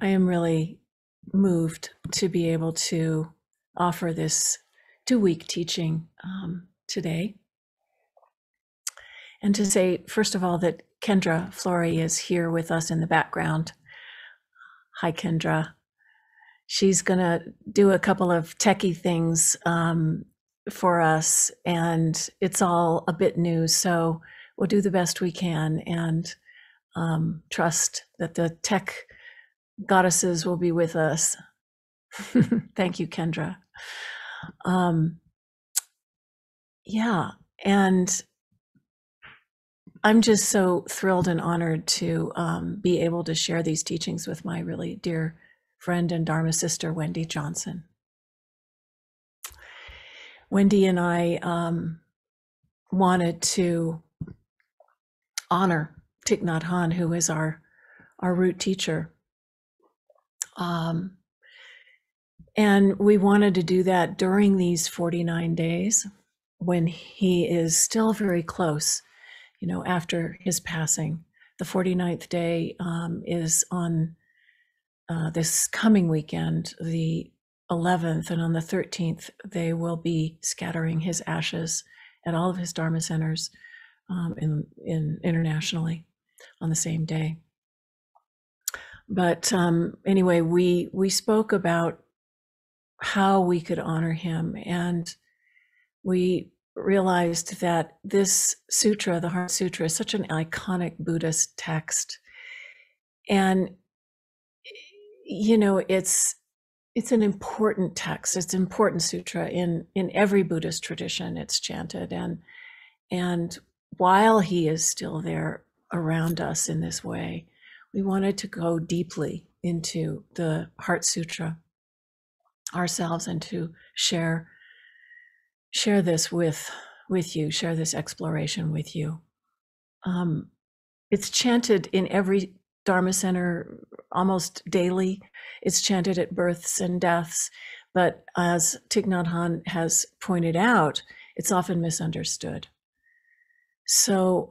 I am really moved to be able to offer this 2-week teaching today. And to say, first of all, that Kendra Flory is here with us in the background. Hi, Kendra. She's going to do a couple of techie things for us, and it's all a bit new, so we'll do the best we can and trust that the tech goddesses will be with us. Thank you, Kendra. Yeah, and I'm just so thrilled and honored to be able to share these teachings with my really dear friend and Dharma sister, Wendy Johnson. Wendy and I wanted to honor Thich Nhat Hanh, who is our root teacher. And we wanted to do that during these 49 days when he is still very close, after his passing. The 49th day is on this coming weekend, the 11th, and on the 13th, they will be scattering his ashes at all of his Dharma centers internationally on the same day. But anyway, we spoke about how we could honor him, and we realized that this sutra, the Heart Sutra, is such an iconic Buddhist text, and it's an important text. It's an important sutra in every Buddhist tradition. It's chanted, and while he is still there around us in this way, we wanted to go deeply into the Heart Sutra ourselves and to share this with you, share this exploration with you. It's chanted in every Dharma center almost daily. It's chanted at births and deaths, but as Thich Nhat Hanh has pointed out, it's often misunderstood. So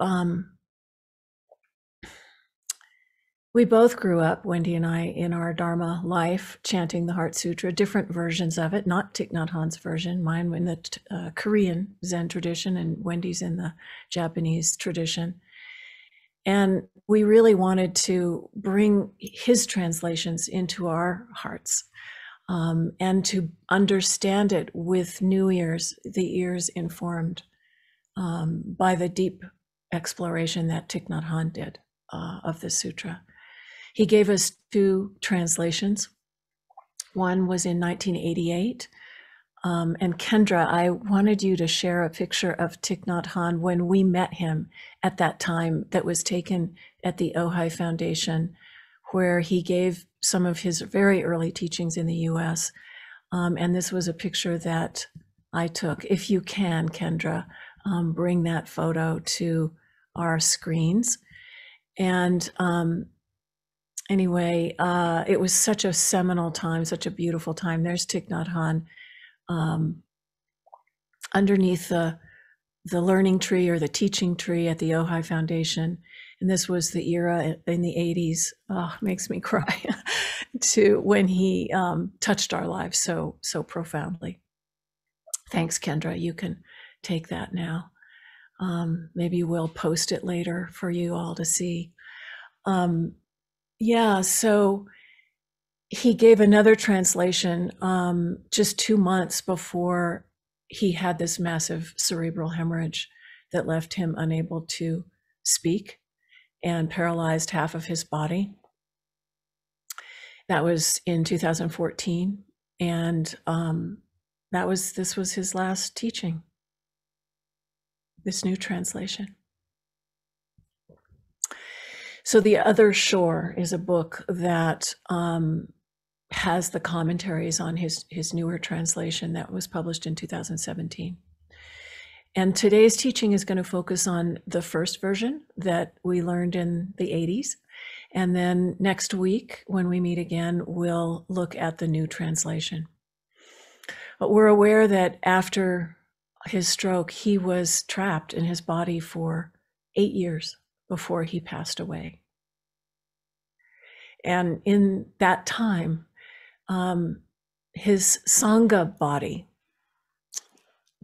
we both grew up, Wendy and I, in our Dharma life, chanting the Heart Sutra, different versions of it, not Thich Nhat Hanh's version, mine in the Korean Zen tradition and Wendy's in the Japanese tradition. And we really wanted to bring his translations into our hearts and to understand it with new ears, the ears informed by the deep exploration that Thich Nhat Hanh did of the sutra. He gave us 2 translations. One was in 1988. And Kendra, I wanted you to share a picture of Thich Nhat Hanh when we met him at that time, that was taken at the Ojai Foundation, where he gave some of his very early teachings in the US. And this was a picture that I took. If you can, Kendra, bring that photo to our screens. And anyway, it was such a seminal time, such a beautiful time. There's Thich Nhat Hanh underneath the learning tree or the teaching tree at the Ojai Foundation. And this was the era in the 80s, makes me cry, to when he touched our lives so profoundly. Thanks, Kendra. You can take that now. Maybe we'll post it later for you all to see. Yeah, so he gave another translation just 2 months before he had this massive cerebral hemorrhage that left him unable to speak and paralyzed half of his body. That was in 2014, and this was his last teaching, this new translation. So The Other Shore is a book that has the commentaries on his newer translation that was published in 2017. And today's teaching is going to focus on the first version that we learned in the 80s. And then next week, when we meet again, we'll look at the new translation. But we're aware that after his stroke, he was trapped in his body for 8 years before he passed away. And in that time, his Sangha body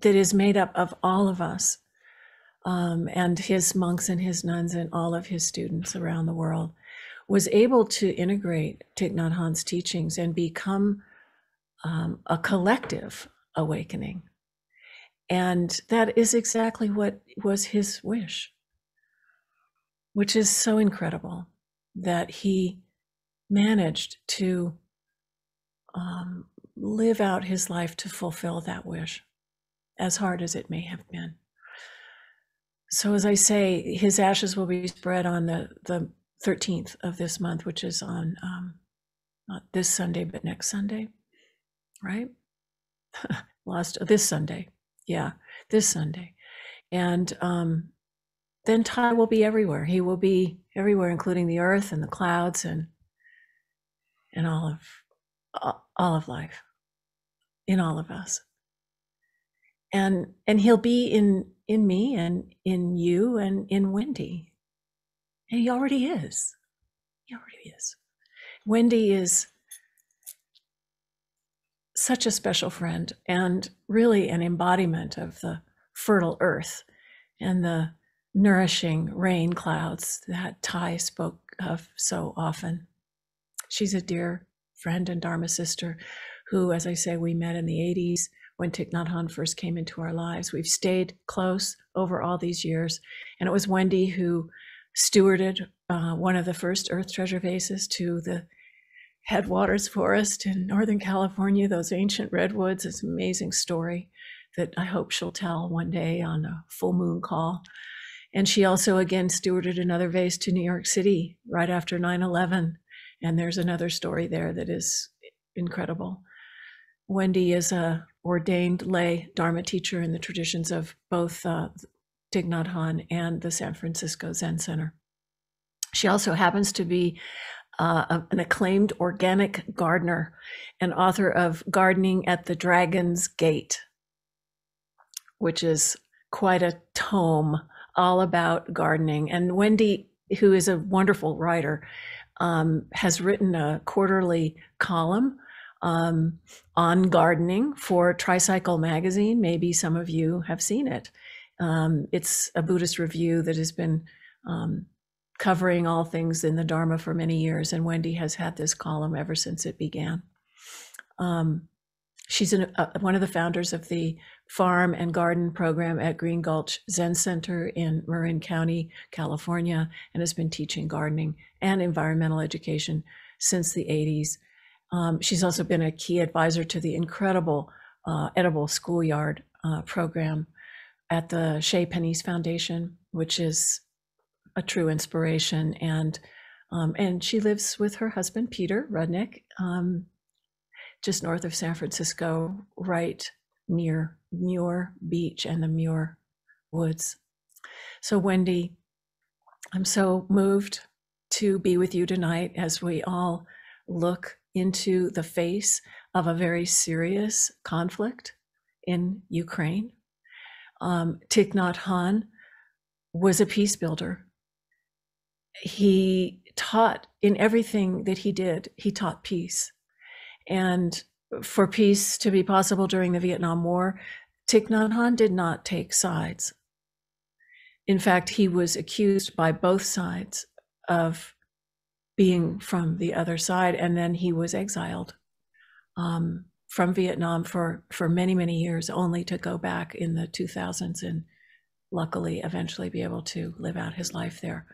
that is made up of all of us, and his monks and his nuns and all of his students around the world, was able to integrate Thich Nhat Hanh's teachings and become a collective awakening. And that is exactly what was his wish, which is so incredible that he managed to live out his life to fulfill that wish, as hard as it may have been. So as I say, his ashes will be spread on the 13th of this month, which is on not this Sunday, but next Sunday, right? Lost this Sunday. Yeah, this Sunday. And then Thay will be everywhere. He will be everywhere, including the earth and the clouds and all of life, in all of us. And he'll be in me and in you and in Wendy. And he already is. He already is. Wendy is such a special friend and really an embodiment of the fertile earth and the nourishing rain clouds that Thay spoke of so often. She's a dear friend and Dharma sister who, as I say, we met in the 80s when Thich Nhat Hanh first came into our lives. We've stayed close over all these years. And it was Wendy who stewarded one of the first earth treasure vases to the Headwaters Forest in Northern California, those ancient redwoods. It's an amazing story that I hope she'll tell one day on a full moon call. And she also, again, stewarded another vase to New York City right after 9/11. And there's another story there that is incredible. Wendy is a ordained lay Dharma teacher in the traditions of both Thich Nhat Hanh and the San Francisco Zen Center. She also happens to be an acclaimed organic gardener and author of Gardening at the Dragon's Gate, which is quite a tome all about gardening. And Wendy, who is a wonderful writer, has written a quarterly column on gardening for Tricycle magazine. Maybe some of you have seen it. It's a Buddhist review that has been covering all things in the Dharma for many years, and Wendy has had this column ever since it began. She's one of the founders of the Farm and Garden program at Green Gulch Zen Center in Marin County, California, and has been teaching gardening and environmental education since the 80s. She's also been a key advisor to the incredible Edible Schoolyard program at the Chez Panisse Foundation, which is a true inspiration. And she lives with her husband, Peter Rudnick, just north of San Francisco, right near Muir Beach and the Muir Woods. So Wendy, I'm so moved to be with you tonight as we all look into the face of a very serious conflict in Ukraine. Thich Nhat Hanh was a peace builder. He taught in everything that he did, he taught peace. And for peace to be possible during the Vietnam War, Thich Nhat Hanh did not take sides. In fact, he was accused by both sides of being from the other side, and then he was exiled from Vietnam for many, many years, only to go back in the 2000s and luckily eventually be able to live out his life there.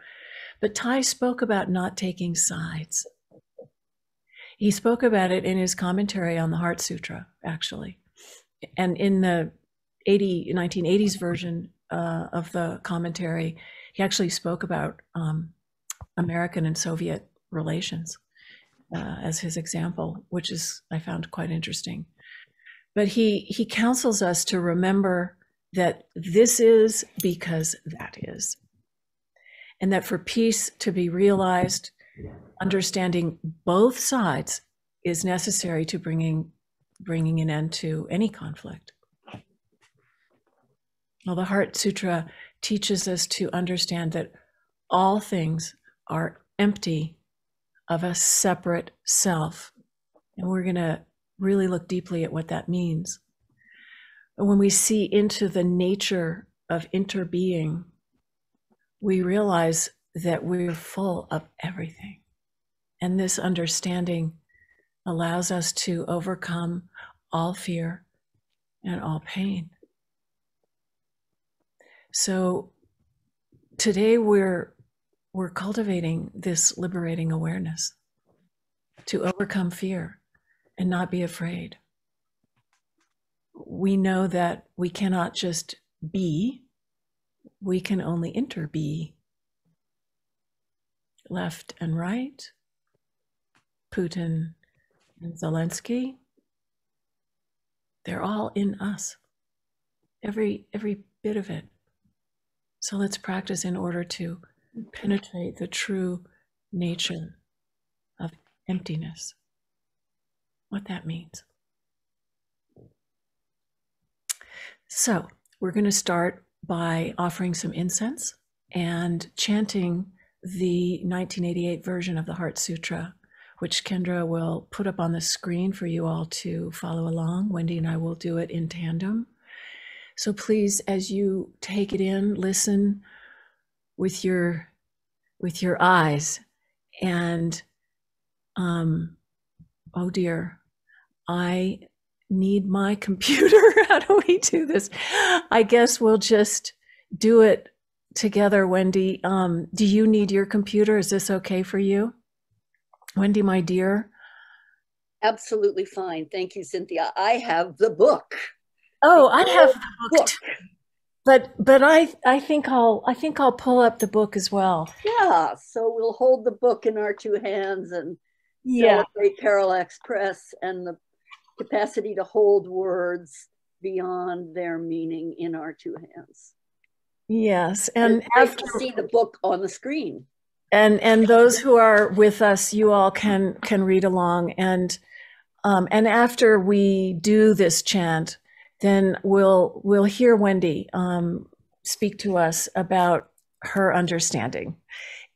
But Thay spoke about not taking sides. He spoke about it in his commentary on the Heart Sutra, actually. And in the 1980s version of the commentary, he actually spoke about American and Soviet relations as his example, which is, I found quite interesting. But he counsels us to remember that this is because that is. And that for peace to be realized, understanding both sides is necessary to bringing an end to any conflict. Well, the Heart Sutra teaches us to understand that all things are empty of a separate self. And we're going to really look deeply at what that means. And when we see into the nature of interbeing, we realize that we're full of everything. And this understanding allows us to overcome all fear and all pain. So today we're cultivating this liberating awareness to overcome fear and not be afraid. We know that we cannot just be, we can only interbe. Left and right, Putin and Zelensky, they're all in us, every bit of it. So let's practice in order to penetrate the true nature of emptiness, what that means. So we're going to start by offering some incense and chanting the 1988 version of the Heart Sutra, which Kendra will put up on the screen for you all to follow along. Wendy and I will do it in tandem. So please, as you take it in, listen with your eyes. And oh dear, I need my computer. How do we do this? I guess we'll just do it together, Wendy. Do you need your computer? Is this okay for you? Wendy, my dear. Absolutely fine. Thank you, Cynthia. I have the book. Oh, I have the book too. But I think I'll pull up the book as well. Yeah, so we'll hold the book in our two hands and celebrate Parallax Press and the capacity to hold words beyond their meaning in our two hands. Yes, and after see the book on the screen. And those who are with us, you all can read along. And after we do this chant, then we'll hear Wendy speak to us about her understanding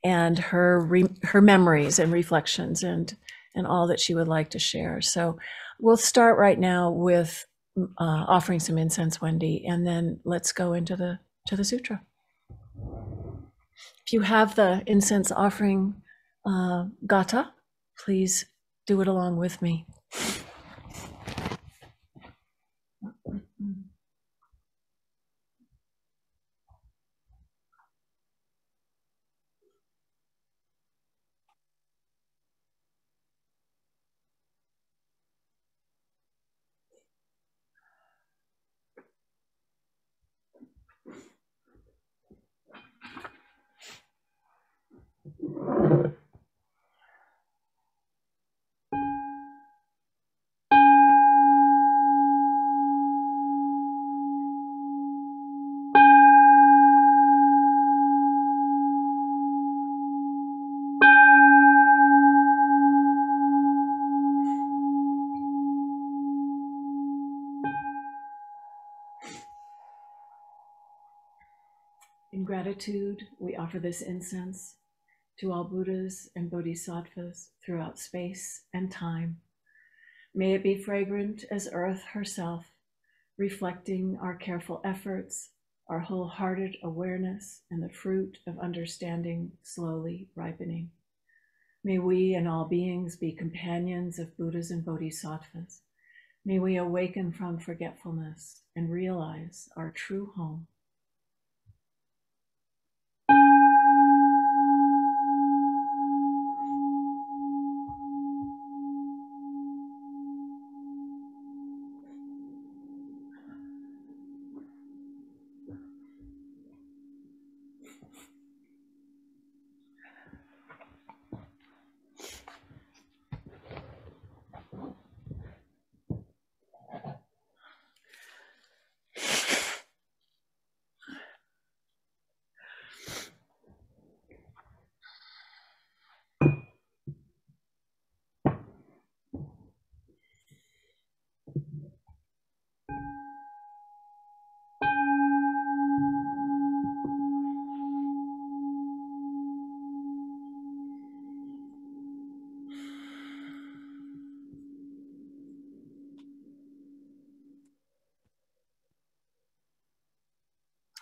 and her memories and reflections and all that she would like to share. So we'll start right now with offering some incense, Wendy, and then let's go into the sutra. If you have the incense offering gata, please do it along with me. In gratitude, we offer this incense to all Buddhas and Bodhisattvas throughout space and time. May it be fragrant as earth herself, reflecting our careful efforts, our wholehearted awareness, and the fruit of understanding slowly ripening. May we and all beings be companions of Buddhas and Bodhisattvas. May we awaken from forgetfulness and realize our true home.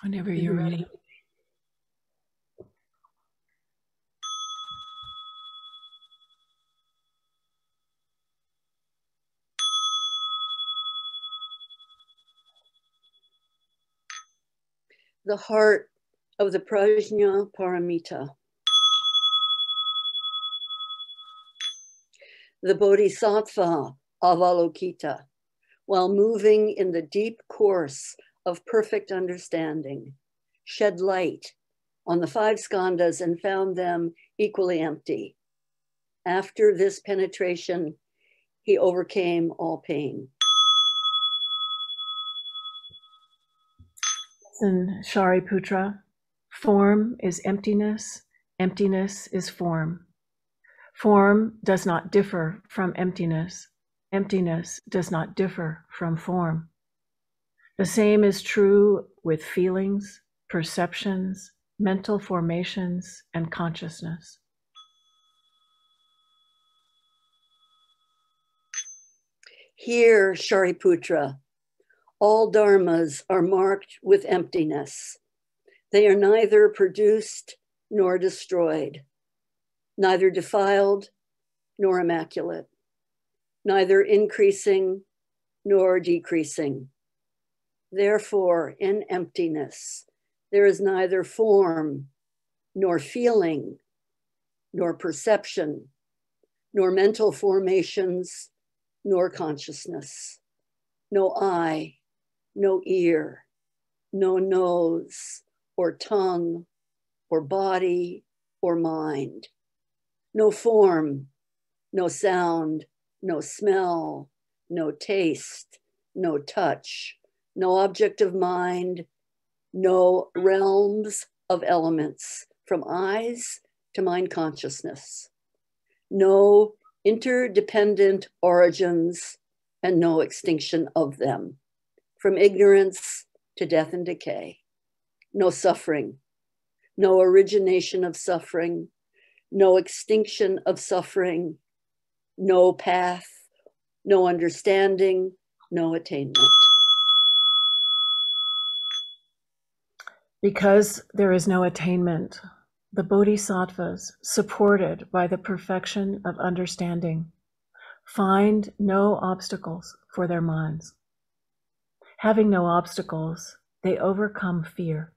Whenever you're ready. The heart of the Prajna Paramita. The Bodhisattva Avalokita, while moving in the deep course of perfect understanding, shed light on the five skandhas and found them equally empty. After this penetration, he overcame all pain. And Shariputra, form is emptiness, emptiness is form. Form does not differ from emptiness, emptiness does not differ from form. The same is true with feelings, perceptions, mental formations, and consciousness. Here, Shariputra, all dharmas are marked with emptiness. They are neither produced nor destroyed, neither defiled nor immaculate, neither increasing nor decreasing. Therefore, in emptiness, there is neither form, nor feeling, nor perception, nor mental formations, nor consciousness, no eye, no ear, no nose, or tongue, or body, or mind, no form, no sound, no smell, no taste, no touch, no object of mind, no realms of elements from eyes to mind consciousness, no interdependent origins and no extinction of them, from ignorance to death and decay, no suffering, no origination of suffering, no extinction of suffering, no path, no understanding, no attainment. Because there is no attainment, the bodhisattvas, supported by the perfection of understanding, find no obstacles for their minds. Having no obstacles, they overcome fear,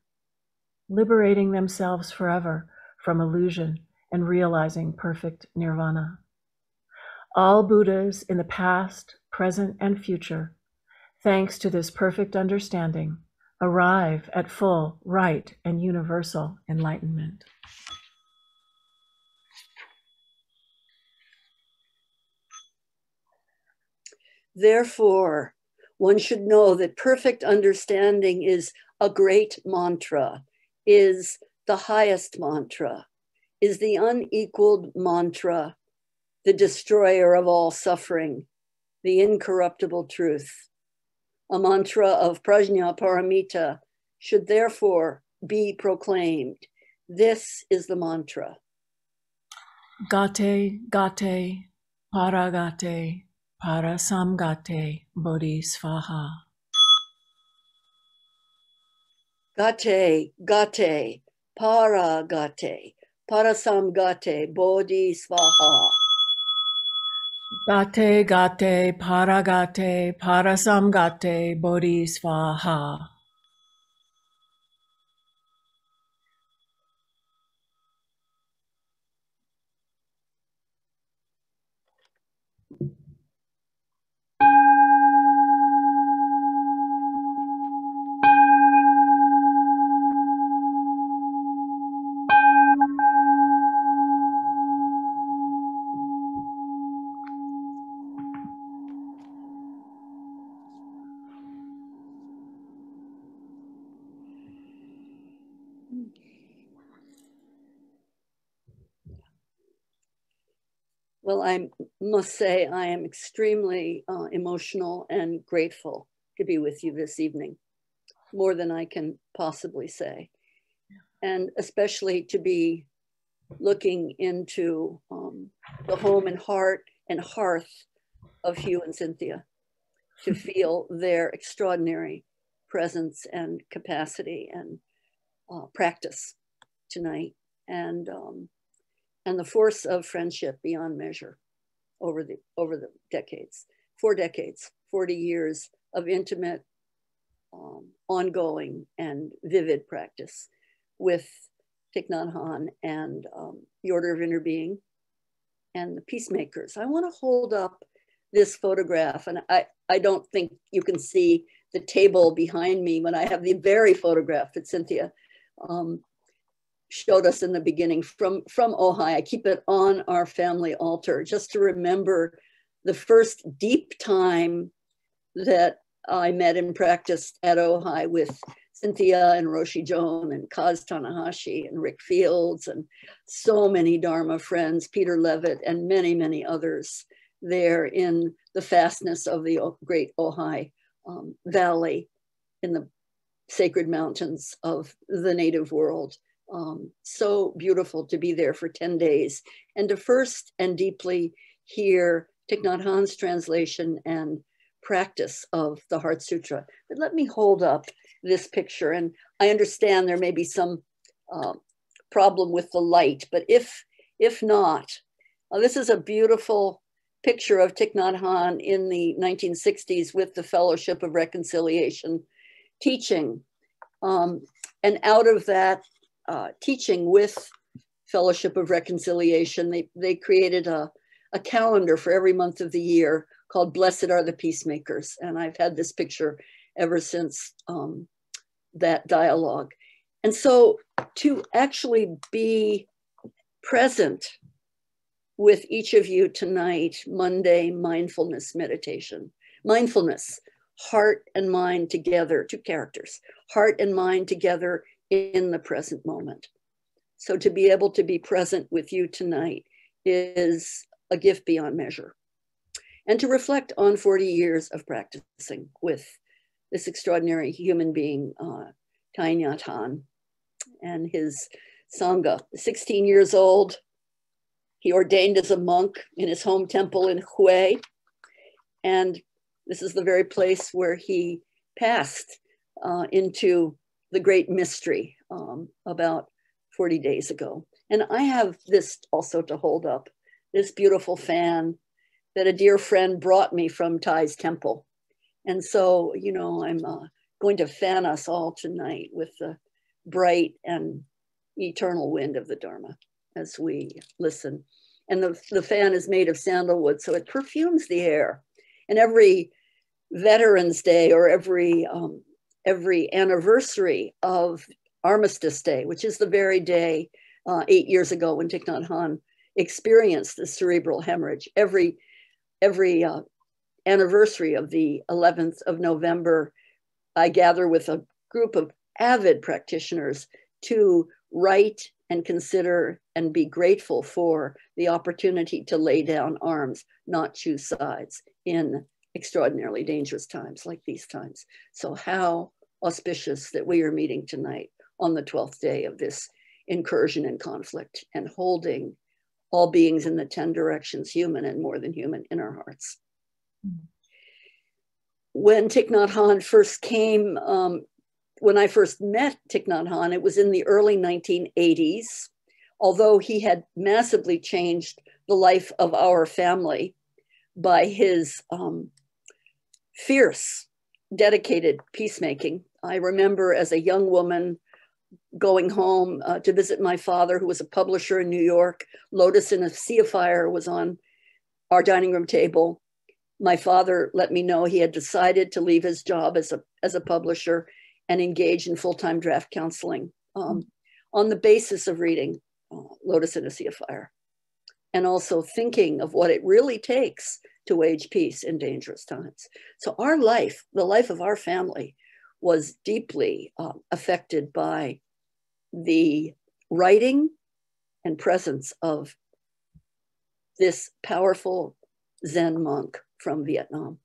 liberating themselves forever from illusion and realizing perfect nirvana. All Buddhas in the past, present, and future, thanks to this perfect understanding, arrive at full, right, and universal enlightenment. Therefore, one should know that perfect understanding is a great mantra, is the highest mantra, is the unequaled mantra, the destroyer of all suffering, the incorruptible truth. A mantra of Prajna Paramita should therefore be proclaimed. This is the mantra. Gate, gate, paragate, parasamgate, bodhisvaha. Gate, gate, paragate, parasamgate, bodhisvaha. Gate, gate, paragate, parasamgate, bodhisvaha. Well, I must say I am extremely emotional and grateful to be with you this evening, more than I can possibly say. And especially to be looking into the home and heart and hearth of Hugh and Cynthia, to feel their extraordinary presence and capacity and practice tonight, and the force of friendship beyond measure over the decades, 4 decades, 40 years of intimate, ongoing and vivid practice with Thich Nhat Hanh and the Order of Inner Being and the Peacemakers. I want to hold up this photograph, and I don't think you can see the table behind me when I have the very photograph that Cynthia showed us in the beginning from Ojai. I keep it on our family altar just to remember the first deep time that I met and practiced at Ojai with Cynthia and Roshi Joan and Kaz Tanahashi and Rick Fields and so many Dharma friends, Peter Levitt and many, many others there in the fastness of the great Ojai Valley in the sacred mountains of the native world. So beautiful to be there for 10 days and to first and deeply hear Thich Nhat Hanh's translation and practice of the Heart Sutra. But let me hold up this picture, and I understand there may be some problem with the light, but if not, this is a beautiful picture of Thich Nhat Hanh in the 1960s with the Fellowship of Reconciliation teaching. And out of that teaching with Fellowship of Reconciliation, they created a calendar for every month of the year called Blessed Are the Peacemakers. And I've had this picture ever since that dialogue. And so to actually be present with each of you tonight, Monday mindfulness meditation. Mindfulness, heart and mind together, 2 characters, heart and mind together in the present moment. So to be able to be present with you tonight is a gift beyond measure. And to reflect on 40 years of practicing with this extraordinary human being, Thich Nhat Hanh, and his Sangha. 16 years old, he ordained as a monk in his home temple in Hue. And this is the very place where he passed into the great mystery about 40 days ago. And I have this also to hold up, this beautiful fan that a dear friend brought me from Thay's temple. And so, you know, I'm going to fan us all tonight with the bright and eternal wind of the Dharma as we listen. And the fan is made of sandalwood, so it perfumes the air. And every Veterans Day or every anniversary of Armistice Day, which is the very day 8 years ago when Thich Nhat Hanh experienced the cerebral hemorrhage, every anniversary of the 11th of November, I gather with a group of avid practitioners to write and consider and be grateful for the opportunity to lay down arms, not choose sides in extraordinarily dangerous times like these times. So how auspicious that we are meeting tonight on the 12th day of this incursion and conflict and holding all beings in the 10 directions, human and more than human, in our hearts. When Thich Nhat Hanh first came, when I first met Thich Nhat Hanh, it was in the early 1980s. Although he had massively changed the life of our family by his fierce, dedicated peacemaking. I remember as a young woman going home to visit my father, who was a publisher in New York. Lotus in a Sea of Fire was on our dining room table. My father let me know he had decided to leave his job as a publisher and engage in full-time draft counseling on the basis of reading Lotus in a Sea of Fire, and also thinking of what it really takes to wage peace in dangerous times. So our life, the life of our family, was deeply affected by the writing and presence of this powerful Zen monk from Vietnam.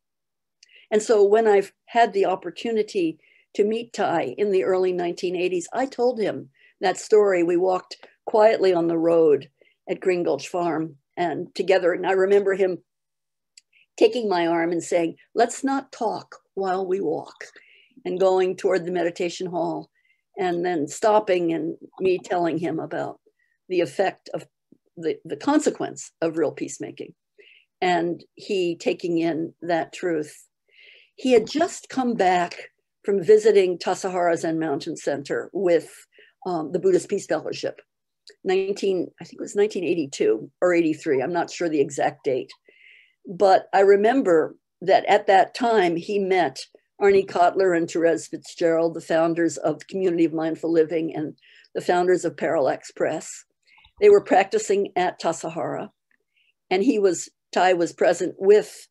And so when I've had the opportunity to meet Thay in the early 1980s, I told him that story. We walked quietly on the road at Green Gulch Farm and together. And I remember him taking my arm and saying, "Let's not talk while we walk." and going toward the meditation hall, and then stopping and me telling him about the effect of the consequence of real peacemaking, and he taking in that truth. He had just come back from visiting Tassajara Zen Mountain Center with the Buddhist Peace Fellowship. I think it was 1982 or 83. I'm not sure the exact date. But I remember that at that time, he met Arnie Kotler and Therese Fitzgerald, the founders of the Community of Mindful Living and the founders of Parallax Press. They were practicing at Tassajara, and Thay was present with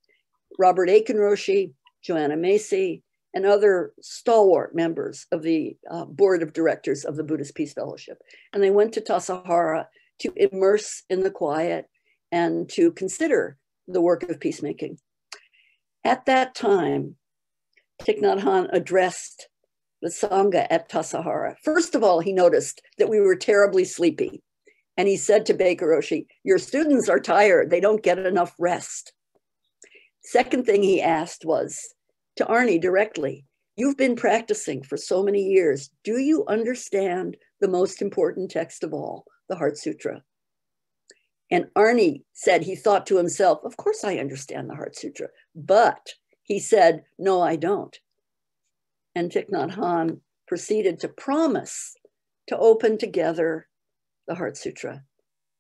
Robert Aiken-Roshi, Joanna Macy, and other stalwart members of the board of directors of the Buddhist Peace Fellowship. And they went to Tassajara to immerse in the quiet and to consider the work of peacemaking. At that time, Thich Nhat Hanh addressed the Sangha at Tassajara. First of all, he noticed that we were terribly sleepy. And he said to Baker Roshi, "Your students are tired. They don't get enough rest." Second thing he asked was to Arnie directly, "You've been practicing for so many years. Do you understand the most important text of all, the Heart Sutra?" And Arnie said he thought to himself, "Of course I understand the Heart Sutra." But he said, "No, I don't." And Thich Nhat Hanh proceeded to promise to open together the Heart Sutra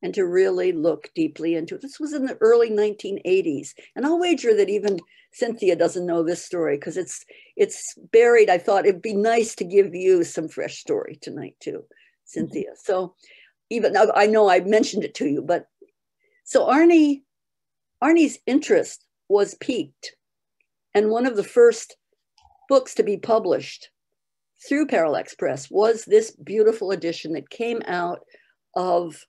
and to really look deeply into it. This was in the early 1980s. And I'll wager that even Cynthia doesn't know this story because it's buried. I thought it'd be nice to give you some fresh story tonight too, Cynthia. So even I know I mentioned it to you, but so Arnie's interest was piqued. And one of the first books to be published through Parallax Press was this beautiful edition that came out of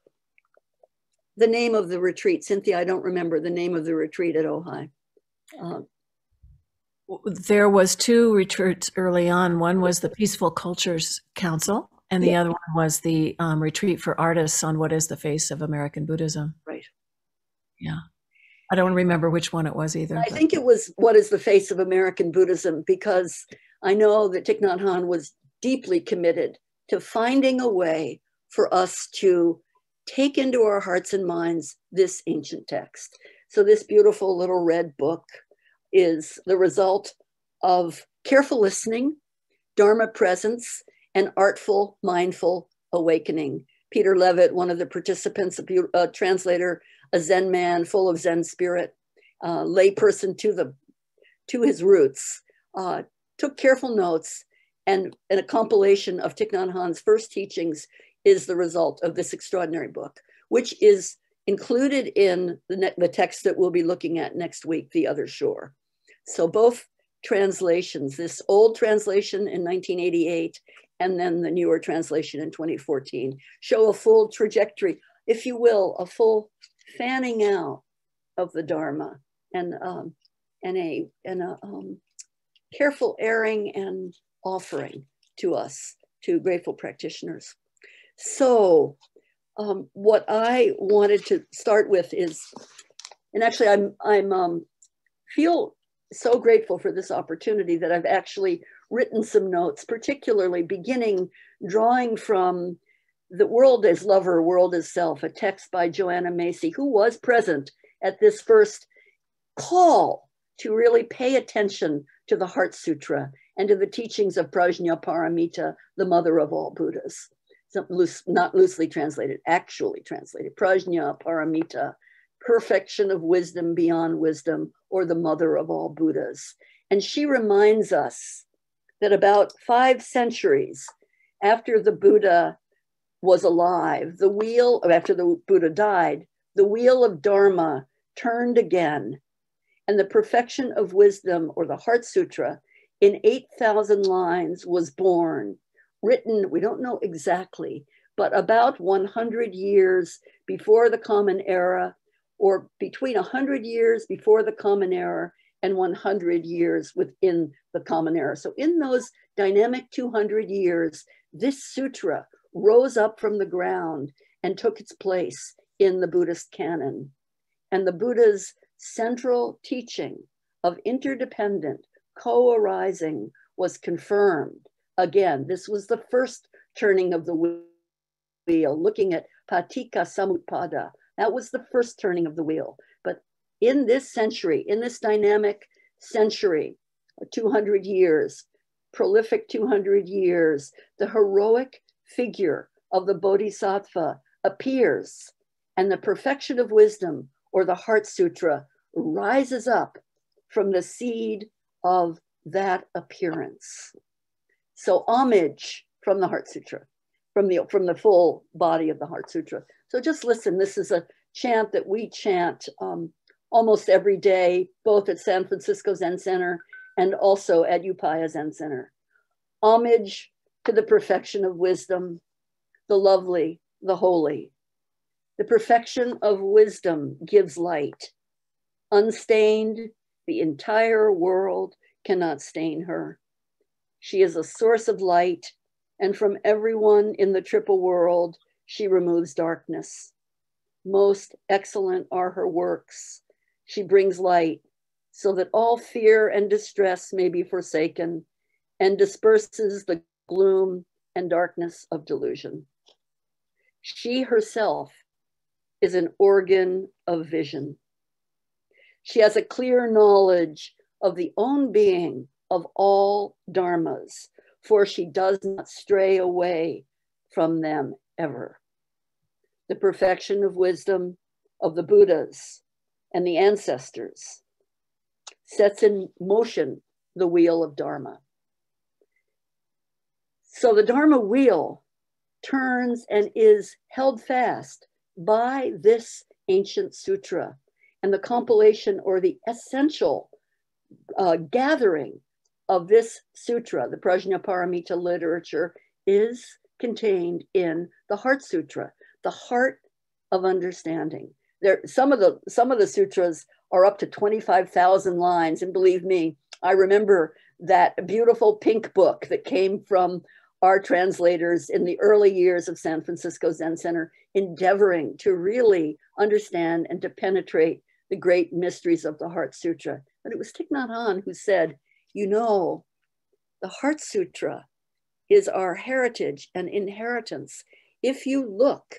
the name of the retreat. Cynthia, I don't remember the name of the retreat at Ojai. There was two retreats early on. One was the Peaceful Cultures Council, and the other one was the retreat for artists on what is the face of American Buddhism. Right. Yeah. I don't remember which one it was either. I think it was what is the face of American Buddhism, because I know that Thich Nhat Hanh was deeply committed to finding a way for us to take into our hearts and minds this ancient text. So this beautiful little red book is the result of careful listening, Dharma presence, and artful, mindful awakening. Peter Levitt, one of the participants, a translator, a Zen man full of Zen spirit, lay person to his roots, took careful notes, and a compilation of Thich Nhat Hanh's first teachings is the result of this extraordinary book, which is included in the text that we'll be looking at next week, The Other Shore. So both translations, this old translation in 1988 and then the newer translation in 2014, show a full trajectory, if you will, a full fanning out of the Dharma and a careful airing and offering to us, to grateful practitioners. So what I wanted to start with is, and actually I'm feel so grateful for this opportunity that I've actually written some notes, particularly drawing from The World as Lover, World as Self, a text by Joanna Macy, who was present at this first call to really pay attention to the Heart Sutra and to the teachings of Prajnaparamita, the mother of all Buddhas. Not loosely translated, actually translated. Prajnaparamita, perfection of wisdom beyond wisdom, or the mother of all Buddhas. And she reminds us that about 5 centuries after the Buddha was alive, after the Buddha died, the wheel of Dharma turned again, and the perfection of wisdom, or the Heart Sutra, in 8,000 lines was born, written, we don't know exactly, but about 100 years before the Common Era, or between 100 years before the Common Era and 100 years within the Common Era. So in those dynamic 200 years, this sutra rose up from the ground and took its place in the Buddhist canon. And the Buddha's central teaching of interdependent, co-arising, was confirmed. Again, this was the first turning of the wheel, looking at paticca samutpada. That was the first turning of the wheel. But in this century, in this dynamic century, 200 years, prolific 200 years, the heroic figure of the Bodhisattva appears, and the perfection of wisdom, or the Heart Sutra, rises up from the seed of that appearance. So homage from the Heart Sutra, from the full body of the Heart Sutra. So just listen, this is a chant that we chant almost every day, both at San Francisco Zen Center and also at Upaya Zen Center. Homage to the perfection of wisdom, the lovely, the holy. The perfection of wisdom gives light. Unstained, the entire world cannot stain her. She is a source of light, and from everyone in the triple world, she removes darkness. Most excellent are her works. She brings light so that all fear and distress may be forsaken, and disperses the gloom and darkness of delusion. She herself is an organ of vision. She has a clear knowledge of the own being of all dharmas, for she does not stray away from them ever. The perfection of wisdom of the Buddhas and the ancestors sets in motion the wheel of Dharma. So the Dharma wheel turns and is held fast by this ancient sutra, and the compilation, or the essential gathering of this sutra, the Prajnaparamita literature, is contained in the Heart Sutra, the heart of understanding. Some of the sutras are up to 25,000 lines, and believe me, I remember that beautiful pink book that came from our translators in the early years of San Francisco Zen Center, endeavoring to really understand and to penetrate the great mysteries of the Heart Sutra. But it was Thich Nhat Hanh who said, you know, the Heart Sutra is our heritage and inheritance. If you look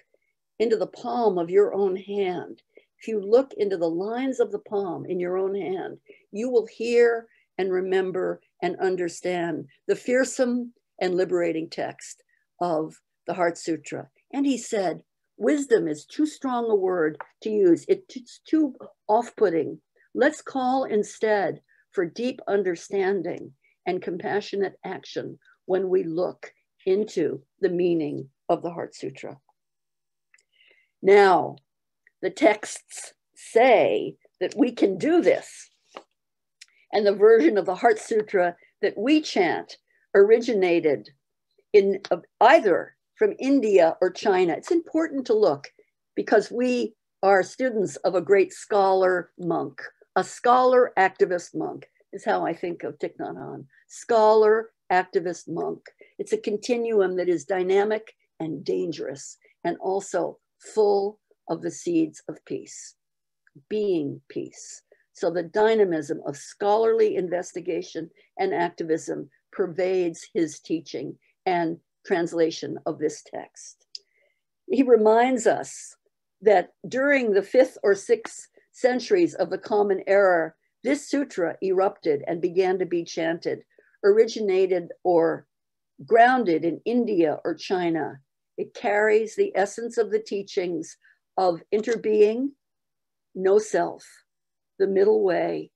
into the palm of your own hand, if you look into the lines of the palm in your own hand, you will hear and remember and understand the fearsome and liberating text of the Heart Sutra. And he said, wisdom is too strong a word to use. It's too off-putting. Let's call instead for deep understanding and compassionate action when we look into the meaning of the Heart Sutra. Now, the texts say that we can do this. And the version of the Heart Sutra that we chant originated in either from India or China. It's important to look because we are students of a great scholar monk, a scholar activist monk is how I think of Thich Nhat Hanh. Scholar activist monk. It's a continuum that is dynamic and dangerous and also full of the seeds of peace, being peace. So the dynamism of scholarly investigation and activism pervades his teaching and translation of this text. He reminds us that during the 5th or 6th centuries of the Common Era, this sutra erupted and began to be chanted, originated or grounded in India or China. It carries the essence of the teachings of interbeing, no self, the middle way,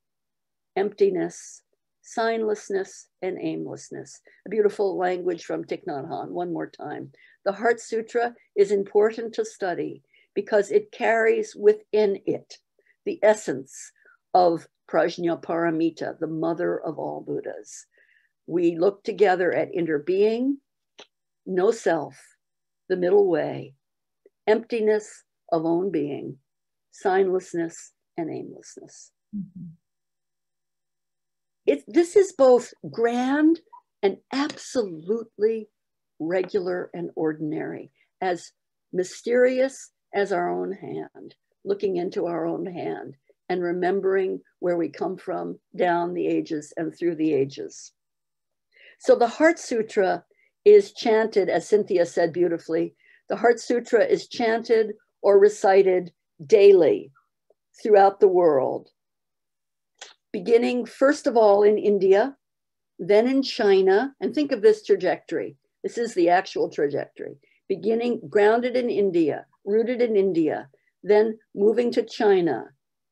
emptiness, signlessness, and aimlessness. A beautiful language from Thich Nhat Hanh. One more time. The Heart Sutra is important to study because it carries within it the essence of Prajnaparamita, the mother of all Buddhas. We look together at interbeing, no self, the middle way, emptiness of own being, signlessness, and aimlessness. Mm-hmm. This is both grand and absolutely regular and ordinary, as mysterious as our own hand, looking into our own hand and remembering where we come from down the ages and through the ages. So the Heart Sutra is chanted, as Cynthia said beautifully, the Heart Sutra is chanted or recited daily throughout the world, beginning first of all in India, then in China, and think of this trajectory. This is the actual trajectory. Beginning grounded in India, rooted in India, then moving to China,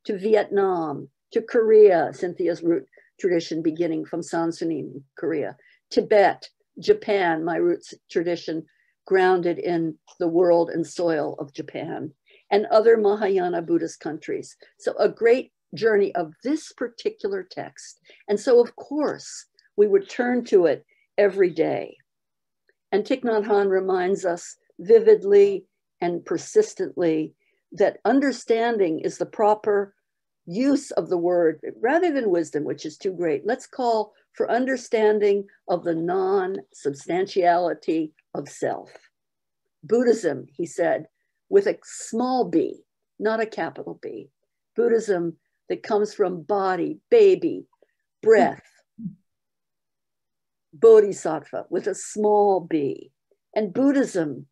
to Vietnam, to Korea, Cynthia's root tradition beginning from Sansunim, Korea, Tibet, Japan, my roots tradition grounded in the world and soil of Japan, and other Mahayana Buddhist countries. So a great journey of this particular text. And so, of course, we would turn to it every day. And Thich Nhat Hanh reminds us vividly and persistently that understanding is the proper use of the word rather than wisdom, which is too great. Let's call for understanding of the non-substantiality of self. Buddhism, he said, with a small b, not a capital B. Buddhism that comes from body, baby, breath, bodhisattva with a small b. And Buddhism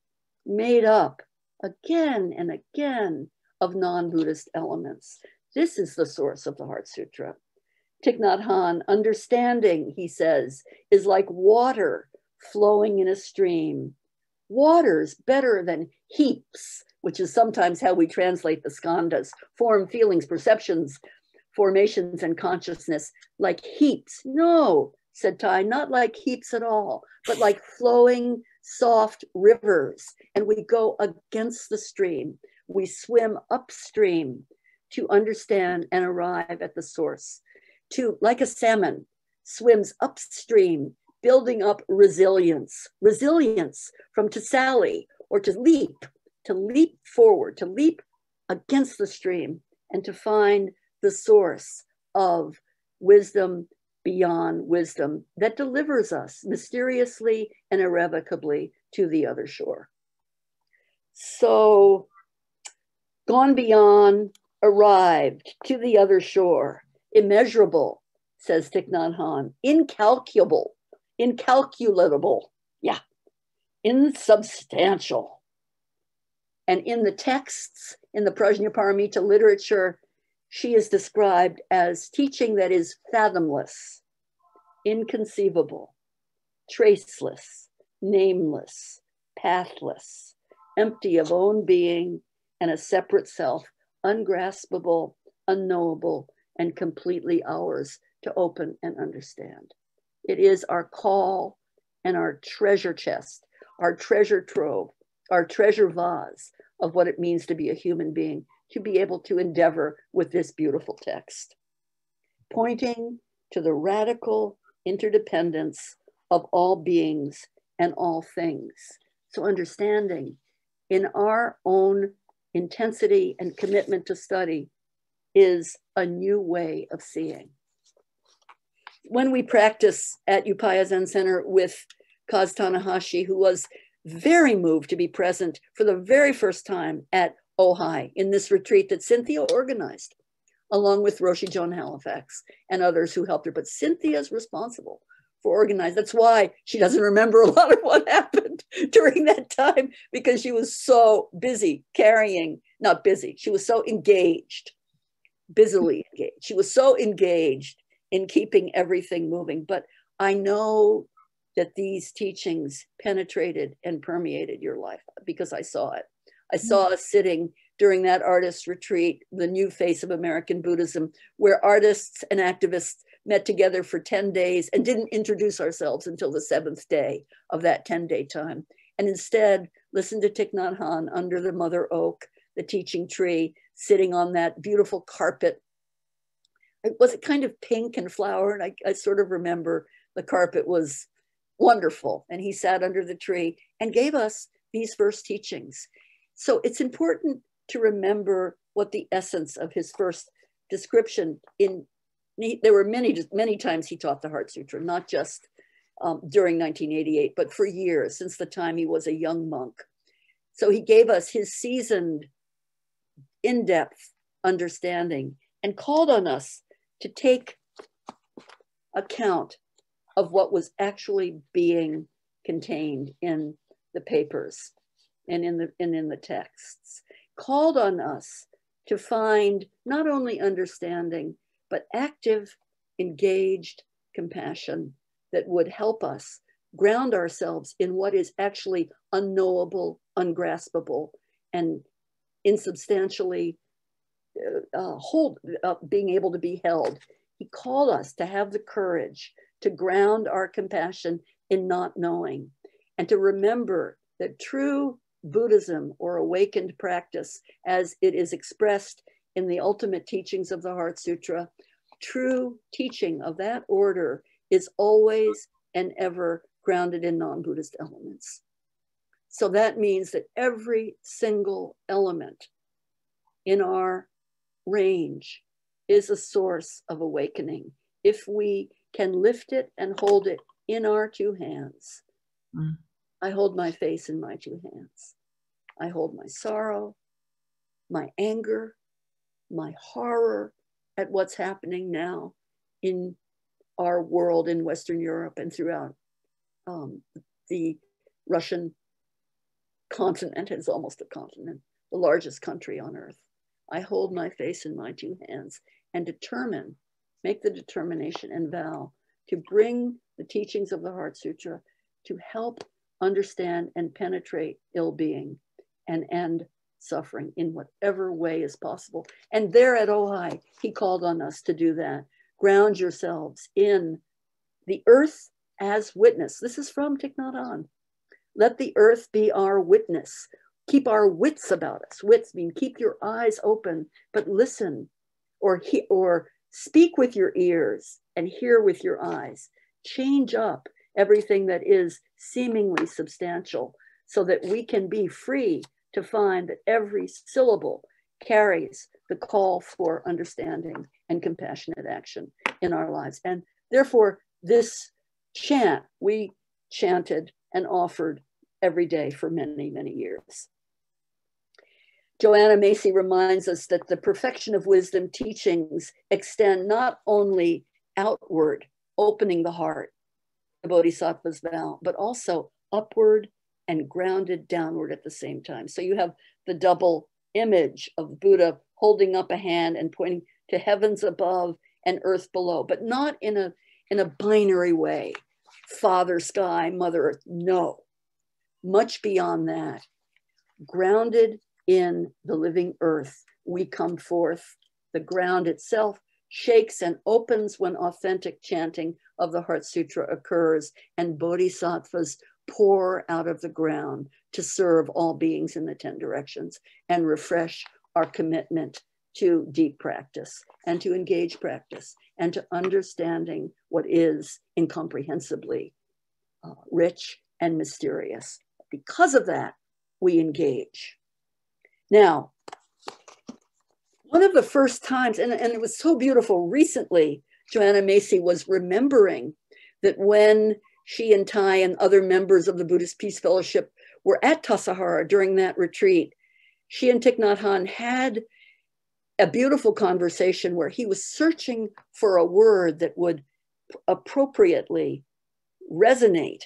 made up again and again of non-Buddhist elements. This is the source of the Heart Sutra. Thich Nhat Hanh, understanding, he says, is like water flowing in a stream. Water's better than heaps, which is sometimes how we translate the skandhas, form, feelings, perceptions, formations, and consciousness, like heaps. No, said Thay, not like heaps at all, but like flowing soft rivers. And we go against the stream. We swim upstream to understand and arrive at the source. To, like a salmon, swims upstream, building up resilience. Resilience from to sally or to leap forward, to leap against the stream and to find the source of wisdom beyond wisdom that delivers us mysteriously and irrevocably to the other shore. So, gone beyond, arrived to the other shore, immeasurable, says Thich Nhat Hanh, incalculable, incalculable, yeah, insubstantial. And in the texts, in the Prajnaparamita literature, she is described as teaching that is fathomless, inconceivable, traceless, nameless, pathless, empty of own being and a separate self, ungraspable, unknowable, and completely ours to open and understand. It is our call and our treasure chest, our treasure trove, our treasure vase of what it means to be a human being, to be able to endeavor with this beautiful text, pointing to the radical interdependence of all beings and all things. So understanding in our own intensity and commitment to study is a new way of seeing. When we practice at Upaya Zen Center with Kaz Tanahashi, who was very moved to be present for the very first time at Ojai in this retreat that Cynthia organized, along with Roshi Joan Halifax and others who helped her. But Cynthia's responsible for organizing. That's why she doesn't remember a lot of what happened during that time, because she was so busy carrying, not busy, she was so engaged, busily engaged. She was so engaged in keeping everything moving. But I know that these teachings penetrated and permeated your life because I saw it. I saw us sitting during that artist retreat, the new face of American Buddhism, where artists and activists met together for 10 days and didn't introduce ourselves until the 7th day of that 10-day time. And instead, listened to Thich Nhat Hanh under the mother oak, the teaching tree, sitting on that beautiful carpet. Was it kind of pink and flowered? I sort of remember the carpet was wonderful. And he sat under the tree and gave us these first teachings. So it's important to remember what the essence of his first description there were many times he taught the Heart Sutra, not just during 1988, but for years, since the time he was a young monk. So he gave us his seasoned, in-depth understanding and called on us to take account of what was actually being contained in the papers and in the texts, called on us to find not only understanding, but active, engaged compassion that would help us ground ourselves in what is actually unknowable, ungraspable, and insubstantially being able to be held. He called us to have the courage to ground our compassion in not knowing, and to remember that true Buddhism, or awakened practice, as it is expressed in the ultimate teachings of the Heart Sutra, true teaching of that order is always and ever grounded in non-Buddhist elements. So that means that every single element in our range is a source of awakening if we can lift it and hold it in our two hands. I hold my face in my two hands. I hold my sorrow, my anger, my horror at what's happening now in our world in Western Europe and throughout the Russian continent. Is almost a continent, the largest country on earth. I hold my face in my two hands and make the determination and vow to bring the teachings of the Heart Sutra to help understand and penetrate ill-being and end suffering in whatever way is possible. And there at Ojai, he called on us to do that. Ground yourselves in the earth as witness. This is from Thich Nhat Hanh. Let the earth be our witness. Keep our wits about us. Wits mean keep your eyes open, but listen, or speak with your ears and hear with your eyes. Change up everything that is seemingly substantial so that we can be free to find that every syllable carries the call for understanding and compassionate action in our lives. And therefore, this chant we chanted and offered every day for many, many years. Joanna Macy reminds us that the perfection of wisdom teachings extend not only outward, opening the heart, the Bodhisattva's vow, but also upward and grounded downward at the same time. So you have the double image of Buddha holding up a hand and pointing to heavens above and earth below, but not in a binary way. Father sky, mother earth. No, much beyond that. Grounded in the living earth, we come forth. The ground itself shakes and opens when authentic chanting of the Heart Sutra occurs, and bodhisattvas pour out of the ground to serve all beings in the 10 directions and refresh our commitment to deep practice and to engage practice and to understanding what is incomprehensibly rich and mysterious. Because of that, we engage. Now, one of the first times, and it was so beautiful recently, Joanna Macy was remembering that when she and Thay and other members of the Buddhist Peace Fellowship were at Tassajara during that retreat, she and Thich Nhat Hanh had a beautiful conversation where he was searching for a word that would appropriately resonate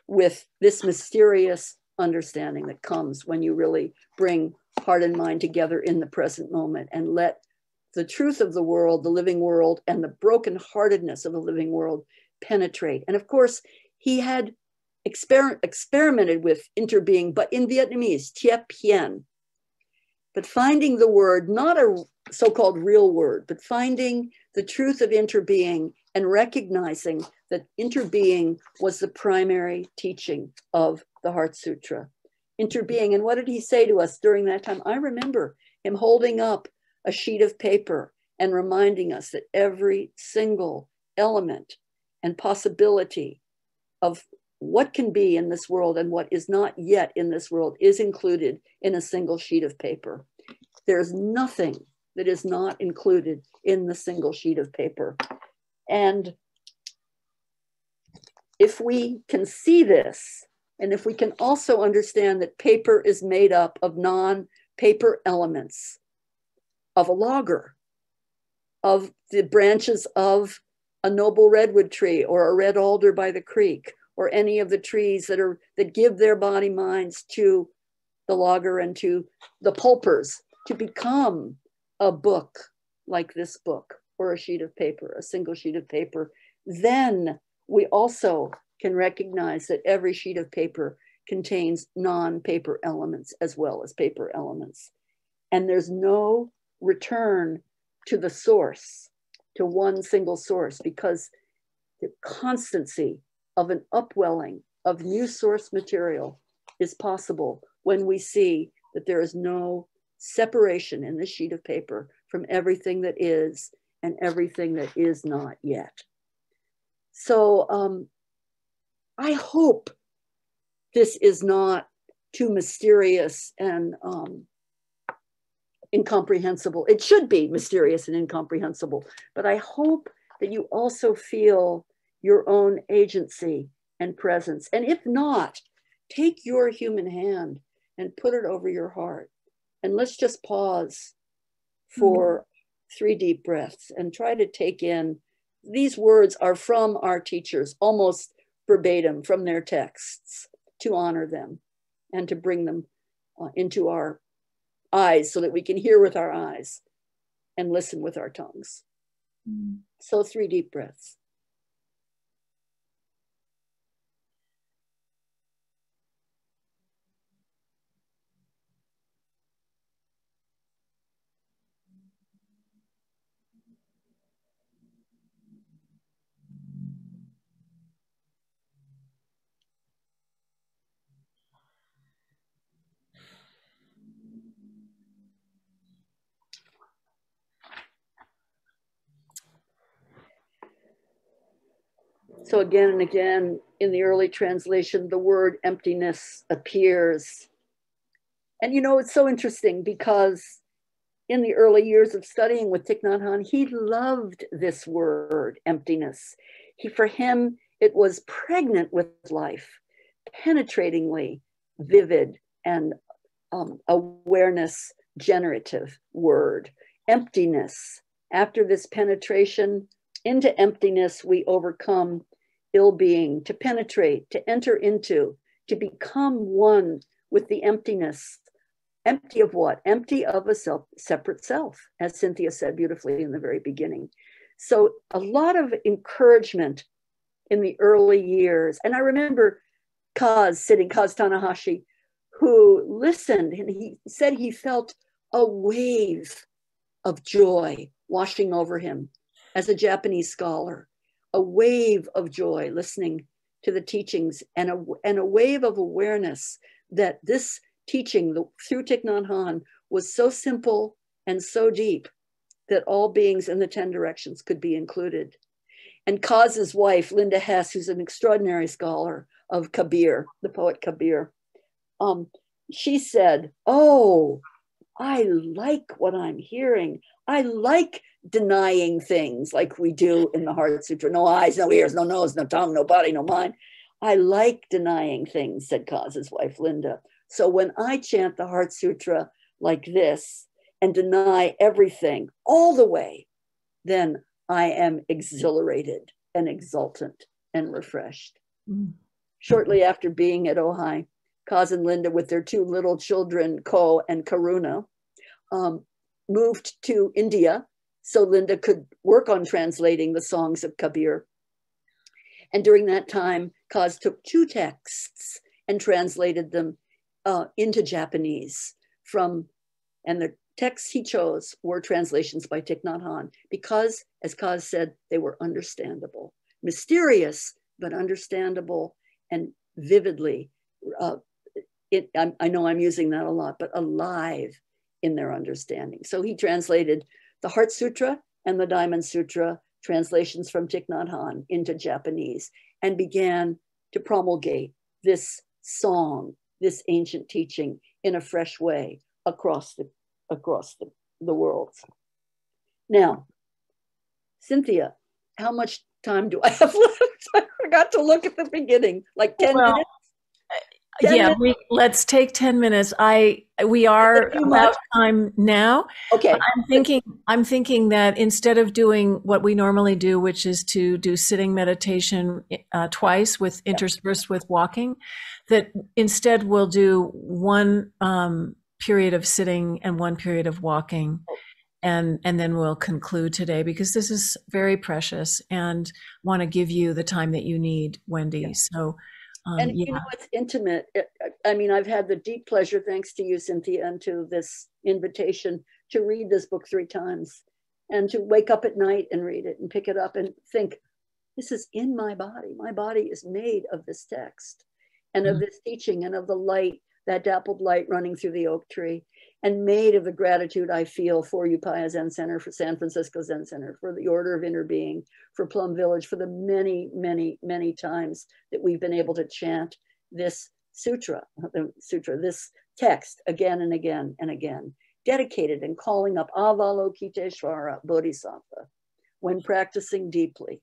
with this mysterious understanding that comes when you really bring heart and mind together in the present moment and let the truth of the world, the living world, and the brokenheartedness of the living world penetrate. And of course, he had experimented with interbeing, but in Vietnamese, Tie Pien. But finding the word, not a so-called real word, but finding the truth of interbeing and recognizing that interbeing was the primary teaching of the Heart Sutra. Interbeing, and what did he say to us during that time? I remember him holding up a sheet of paper and reminding us that every single element and possibility of what can be in this world and what is not yet in this world is included in a single sheet of paper. There's nothing that is not included in the single sheet of paper. And if we can see this, and if we can also understand that paper is made up of non-paper elements, of a logger, of the branches of a noble redwood tree or a red alder by the creek, or any of the trees that give their body minds to the logger and to the pulpers, to become a book like this book, or a sheet of paper, a single sheet of paper, then we also can recognize that every sheet of paper contains non-paper elements as well as paper elements. And there's no return to the source, to one single source, because the constancy of an upwelling of new source material is possible when we see that there is no separation in this sheet of paper from everything that is and everything that is not yet. So I hope this is not too mysterious and incomprehensible. It should be mysterious and incomprehensible, but I hope that you also feel your own agency and presence. And if not, take your human hand and put it over your heart. And let's just pause for 3 deep breaths and try to take in. These words are from our teachers, almost verbatim from their texts, to honor them and to bring them into our eyes so that we can hear with our eyes and listen with our tongues. So 3 deep breaths. So again and again in the early translation, the word emptiness appears. And you know, it's so interesting because in the early years of studying with Thich Nhat Hanh, he loved this word, emptiness. For him, it was pregnant with life, penetratingly vivid and awareness generative word. Emptiness. After this penetration into emptiness, we overcome ill-being, to penetrate, to enter into, to become one with the emptiness. Empty of what? Empty of a separate self, as Cynthia said beautifully in the very beginning. So a lot of encouragement in the early years. And I remember Kaz Tanahashi, who listened, and he said he felt a wave of joy washing over him as a Japanese scholar, a wave of joy listening to the teachings, and a wave of awareness that this teaching through Thich Nhat Hanh was so simple and so deep that all beings in the 10 directions could be included. And Kaz's wife, Linda Hess, who's an extraordinary scholar of Kabir, the poet Kabir, she said, "Oh, I like what I'm hearing. I like denying things like we do in the Heart Sutra. No eyes, no ears, no nose, no tongue, no body, no mind. I like denying things," said Kaz's wife, Linda. "So when I chant the Heart Sutra like this and deny everything all the way, then I am exhilarated and exultant and refreshed." Shortly after being at Ojai, Kaz and Linda, with their 2 little children, Ko and Karuna, moved to India so Linda could work on translating the songs of Kabir. And during that time, Kaz took 2 texts and translated them into Japanese and the texts he chose were translations by Thich Nhat Hanh because, as Kaz said, they were understandable, mysterious, but understandable and vividly. I know I'm using that a lot, but alive in their understanding. So he translated the Heart Sutra and the Diamond Sutra, translations from Thich Nhat Hanh, into Japanese, and began to promulgate this song, this ancient teaching, in a fresh way across the world. Now, Cynthia, how much time do I have left? I forgot to look at the beginning, like 10 minutes. Yeah, let's take 10 minutes. We are about time now. Okay. I'm thinking that instead of doing what we normally do, which is to do sitting meditation twice with interspersed with walking, that instead we'll do one period of sitting and one period of walking. And then we'll conclude today, because this is very precious and want to give you the time that you need, Wendy. Yeah. So, and you know, it's intimate. I mean, I've had the deep pleasure, thanks to you, Cynthia, and to this invitation to read this book 3 times and to wake up at night and read it and pick it up and think, this is in my body. My body is made of this text and of this teaching and of the light, that dappled light running through the oak tree, and made of the gratitude I feel for Upaya Zen Center, for San Francisco Zen Center, for the Order of Inner Being, for Plum Village, for the many, many, many times that we've been able to chant this sutra, this text again and again and again, dedicated and calling up Avalokiteshvara Bodhisattva when practicing deeply.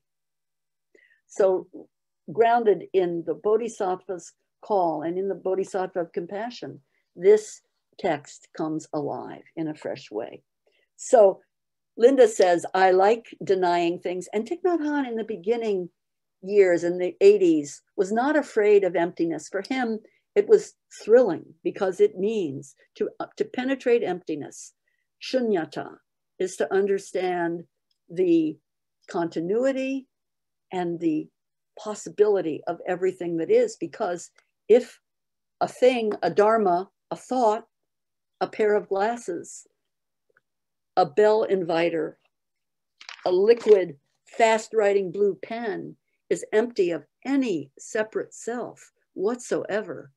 So grounded in the Bodhisattva's call and in the Bodhisattva of compassion, this text comes alive in a fresh way. So Linda says, I like denying things. And Thich Nhat Hanh in the beginning years, in the 80s, was not afraid of emptiness. For him, it was thrilling because it means to penetrate emptiness. Shunyata is to understand the continuity and the possibility of everything that is, because if a thing, a dharma, a thought, a pair of glasses, a bell inviter, a liquid, fast-writing blue pen is empty of any separate self whatsoever,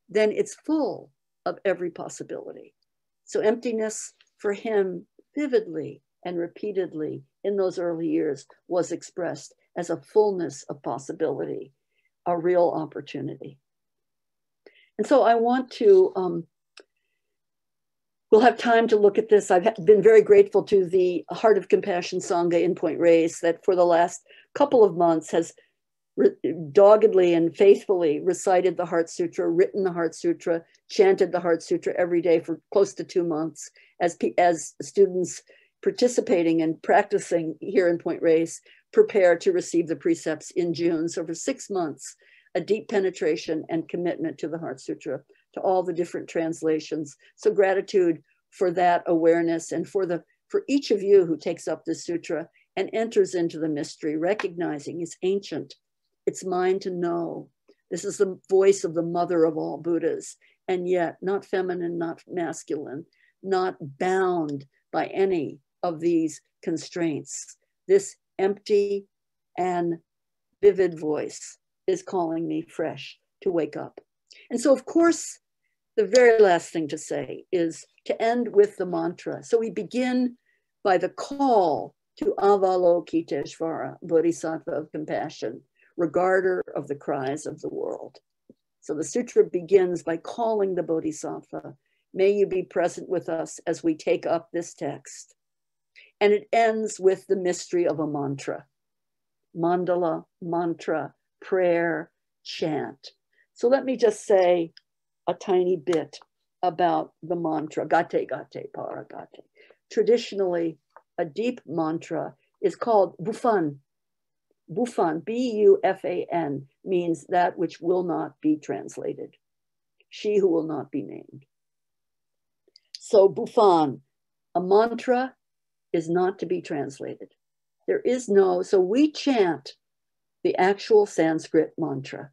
then it's full of every possibility. So emptiness for him vividly and repeatedly in those early years was expressed as a fullness of possibility, a real opportunity. And so I want to, we'll have time to look at this. I've been very grateful to the Heart of Compassion Sangha in Point Reyes that for the last couple of months has doggedly and faithfully recited the Heart Sutra, written the Heart Sutra, chanted the Heart Sutra every day for close to 2 months as students participating and practicing here in Point Reyes prepare to receive the precepts in June. So for 6 months, a deep penetration and commitment to the Heart Sutra, to all the different translations. So gratitude for that awareness and for each of you who takes up this sutra and enters into the mystery, recognizing it's ancient, it's mine to know. This is the voice of the mother of all Buddhas, and yet not feminine, not masculine, not bound by any of these constraints. This empty and vivid voice is calling me fresh to wake up. And so, of course, the very last thing to say is to end with the mantra. So we begin by the call to Avalokiteshvara, Bodhisattva of compassion, regarder of the cries of the world. So the sutra begins by calling the Bodhisattva. May you be present with us as we take up this text. And it ends with the mystery of a mantra. Mandala, mantra, prayer, chant. So let me just say a tiny bit about the mantra, gate, gate, para, gate. Traditionally, a deep mantra is called bufan. Bufan, B-U-F-A-N, means that which will not be translated. She who will not be named. So bufan, a mantra is not to be translated. There is no, so we chant the actual Sanskrit mantra,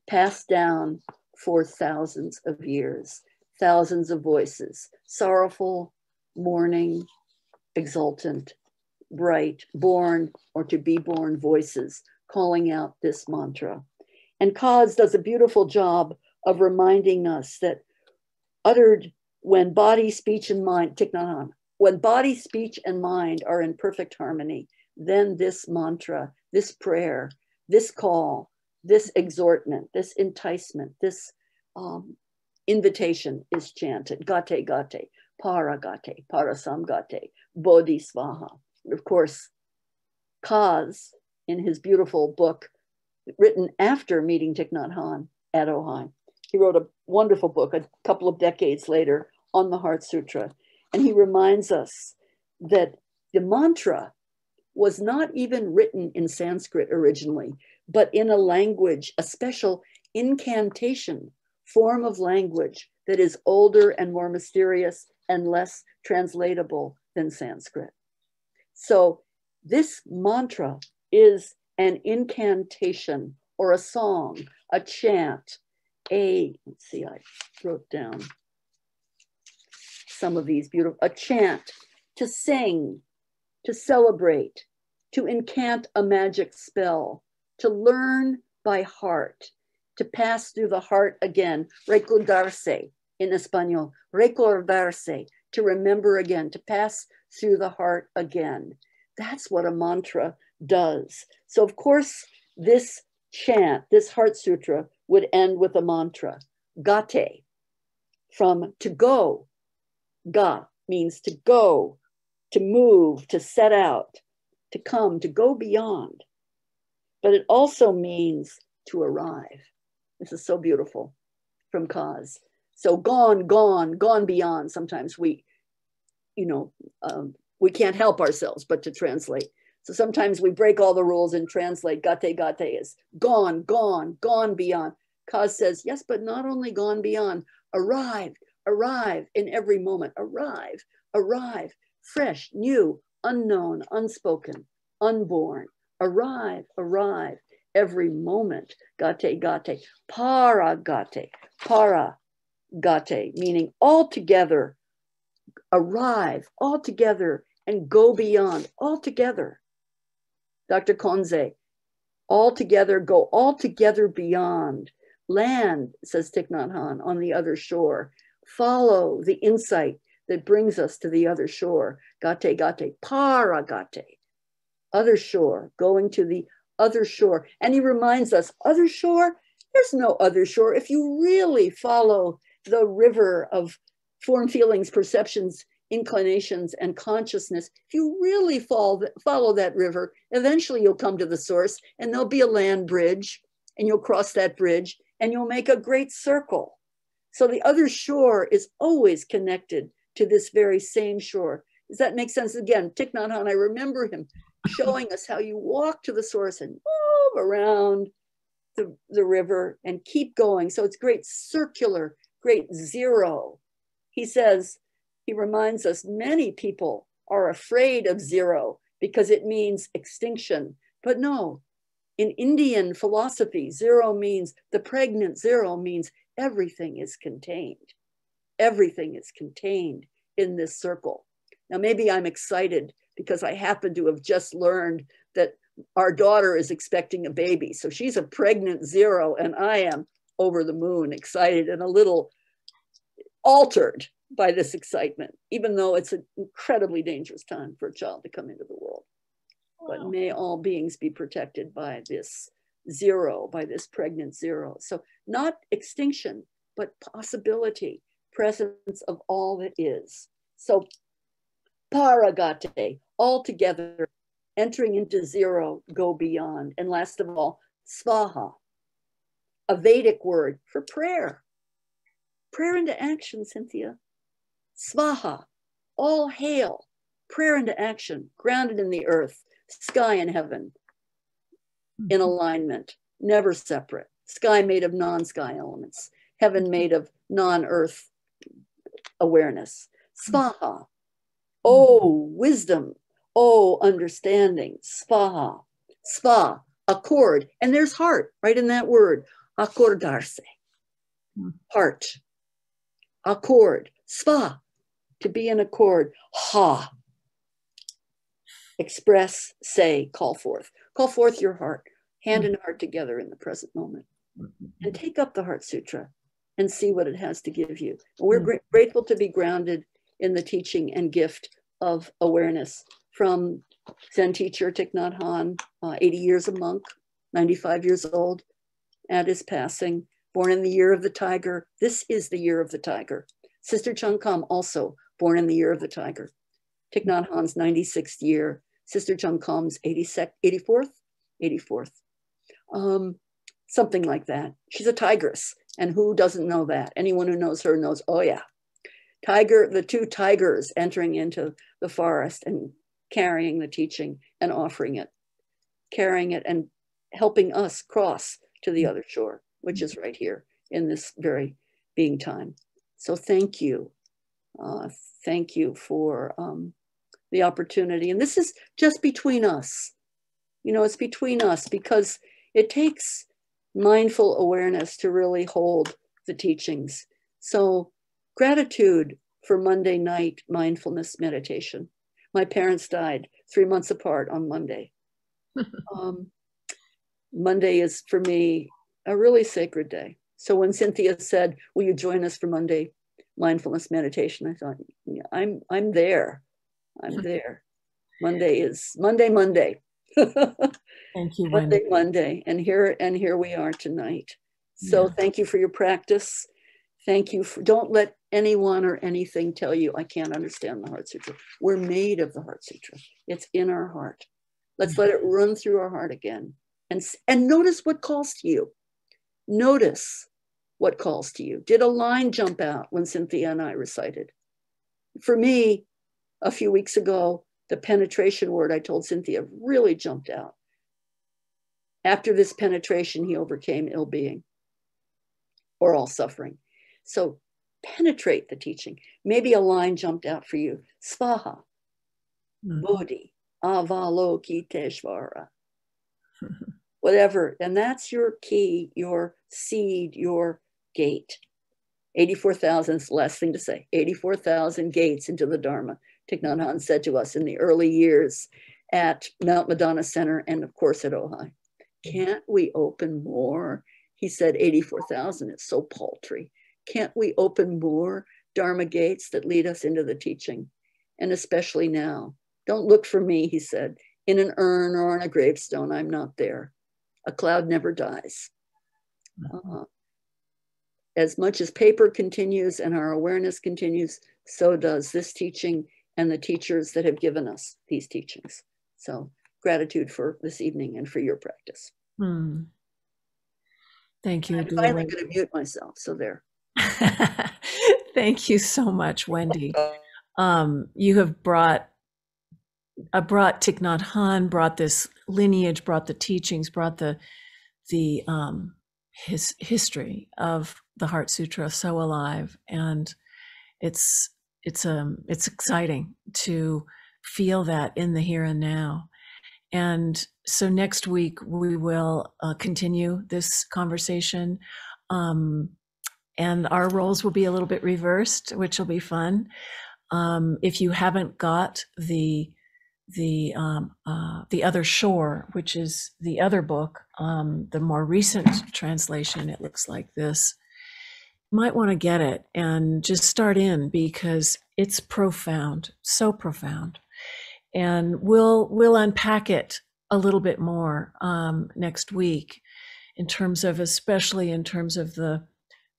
passed down for thousands of years, thousands of voices, sorrowful, mourning, exultant, bright, born or to be born voices calling out this mantra. And Kaz does a beautiful job of reminding us that uttered when body, speech, and mind, Thich Nhat Hanh, when body, speech, and mind are in perfect harmony, then this mantra, this prayer, this call, this exhortment, this enticement, this invitation is chanted. Gate, gate, para gate, parasam gate, bodhisvaha. Of course, Kaz, in his beautiful book, written after meeting Thich Nhat Hanh at Ojai, He wrote a wonderful book a couple of decades later on the Heart Sutra. And he reminds us that the mantra was not even written in Sanskrit originally, but in a language, a special incantation form of language that is older and more mysterious and less translatable than Sanskrit. So this mantra is an incantation or a song, a chant, let's see, I wrote down some of these beautiful, a chant, to sing, to celebrate, to incant a magic spell, to learn by heart, to pass through the heart again, recordarse in Espanol, recordarse, to remember again, to pass through the heart again. That's what a mantra does. So of course, this chant, this Heart Sutra would end with a mantra, gate, from to go. Ga means to go, to move, to set out, to come, to go beyond. But it also means to arrive. This is so beautiful from Kaz. So gone, gone, gone beyond. Sometimes we can't help ourselves but to translate. So sometimes we break all the rules and translate gate is gone, gone, gone beyond. Kaz says, yes, but not only gone beyond, arrived, arrive in every moment, arrive, arrive, fresh, new, unknown, unspoken, unborn, arrive, arrive, every moment, gate, para, meaning all together, arrive all together and go beyond all together. Dr. Konze, all together, go all together beyond. Land, says Thich Nhat Hanh, on the other shore. Follow the insight that brings us to the other shore. Gate, para gate. Other shore, going to the other shore. And he reminds us, other shore? There's no other shore. If you really follow the river of form, feelings, perceptions, inclinations, and consciousness, if you really follow that river, eventually you'll come to the source and there'll be a land bridge and you'll cross that bridge and you'll make a great circle. So the other shore is always connected to this very same shore. Does that make sense? Again, Thich Nhat Hanh, I remember him showing us how you walk to the source and move around the river and keep going. So it's great circular, great zero. He says, he reminds us many people are afraid of zero because it means extinction. But no, in Indian philosophy, zero means, the pregnant zero means everything is contained. Everything is contained in this circle. Now, maybe I'm excited because I happen to have just learned that our daughter is expecting a baby. So she's a pregnant zero and I am over the moon, excited and a little altered by this excitement, even though it's an incredibly dangerous time for a child to come into the world. Wow. But may all beings be protected by this zero, by this pregnant zero. So not extinction, but possibility, presence of all that is. So paragate, all together, entering into zero, go beyond. And last of all, svaha, a Vedic word for prayer. Prayer into action, Cynthia. Svaha, all hail, prayer into action, grounded in the earth, sky and heaven, in alignment, never separate. Sky made of non-sky elements, heaven made of non-earth awareness. Svaha, oh wisdom, oh understanding, svaha, sva, accord, and there's heart right in that word, accordarse, heart, accord, sva, to be in accord, ha, express, say, call forth your heart, hand and heart together in the present moment, and take up the Heart Sutra and see what it has to give you. And we're grateful to be grounded in the teaching and gift of awareness from Zen teacher Thich Nhat Hanh, 80 years a monk, 95 years old at his passing, born in the year of the tiger. This is the year of the tiger. Sister Chung Kam, also born in the year of the tiger. Thich Nhat Hanh's 96th year. Sister Chung Kam's 84th? 84th. Something like that. She's a tigress. And who doesn't know that? Anyone who knows her knows, oh yeah. The two tigers entering into the forest and carrying the teaching and offering it, carrying it and helping us cross to the other shore, which is right here in this very being time. So thank you. Thank you for the opportunity. And this is just between us. You know, it's between us because it takes mindful awareness to really hold the teachings. So gratitude for Monday night mindfulness meditation. My parents died 3 months apart on Monday. Monday is for me a really sacred day. So when Cynthia said, will you join us for Monday mindfulness meditation? I thought, yeah, I'm there. I'm there. Monday is Monday. Thank you, Wendy. Monday. And here we are tonight. So yeah. Thank you for your practice. Thank you for, don't let anyone or anything tell you I can't understand the Heart Sutra. We're made of the Heart Sutra. It's in our heart. Let's let it run through our heart again. And notice what calls to you. Notice what calls to you. Did a line jump out when Cynthia and I recited? For me, a few weeks ago, the penetration word I told Cynthia really jumped out. After this penetration, he overcame ill being or all suffering. So penetrate the teaching. Maybe a line jumped out for you. Svaha, Bodhi, Avalokiteshvara. Whatever. And that's your key, your seed, your gate. 84,000 is the last thing to say. 84,000 gates into the Dharma. Thich Nhat Hanh said to us in the early years at Mount Madonna Center and of course at Ojai. Can't we open more? He said 84,000 is so paltry. Can't we open more Dharma gates that lead us into the teaching? And especially now. Don't look for me, he said, in an urn or on a gravestone. I'm not there. A cloud never dies. As much as paper continues and our awareness continues, so does this teaching and the teachers that have given us these teachings. So gratitude for this evening and for your practice. Thank you. I'm finally going to mute myself, so there. Thank you so much, Wendy. You have brought Thich Nhat Hanh, brought this lineage, brought the teachings, brought his history of the Heart Sutra so alive, and it's exciting to feel that in the here and now. And so next week we will continue this conversation, and our roles will be a little bit reversed, which will be fun. If you haven't got the Other Shore, which is the other book, the more recent translation, it looks like this. You might want to get it and just start in because it's profound, so profound. And we'll unpack it a little bit more next week especially in terms of the